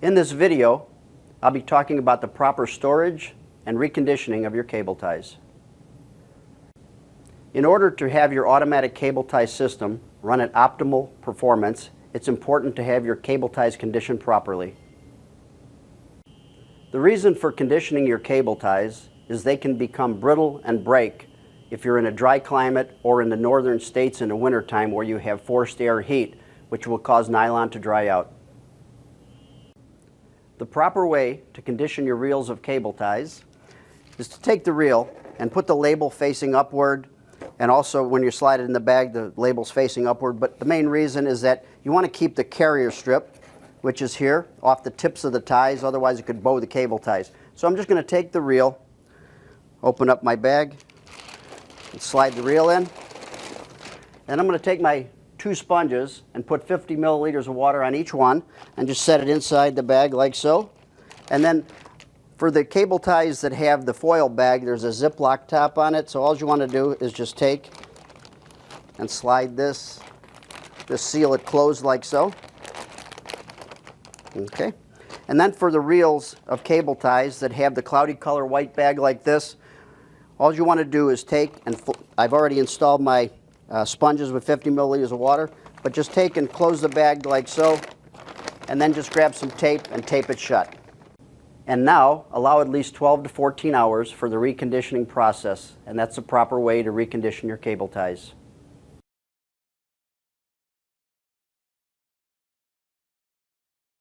In this video, I'll be talking about the proper storage and reconditioning of your cable ties. In order to have your automatic cable tie system run at optimal performance, it's important to have your cable ties conditioned properly. The reason for conditioning your cable ties is they can become brittle and break if you're in a dry climate or in the northern states in the wintertime where you have forced air heat, which will cause nylon to dry out. The proper way to condition your reels of cable ties is to take the reel and put the label facing upward, and also when you slide it in the bag the label's facing upward, but the main reason is that you want to keep the carrier strip, which is here, off the tips of the ties, otherwise it could bow the cable ties. So I'm just going to take the reel, open up my bag, and slide the reel in, and I'm going to take my 2 sponges and put 50 milliliters of water on each one and just set it inside the bag like so. And then for the cable ties that have the foil bag, there's a Ziploc top on it, so all you want to do is just take and slide this, just seal it closed like so. Okay. And then for the reels of cable ties that have the cloudy color white bag like this, all you want to do is take, and I've already installed my sponges with 50 milliliters of water, but just take and close the bag like so, and then just grab some tape and tape it shut. And now allow at least 12 to 14 hours for the reconditioning process, and that's the proper way to recondition your cable ties.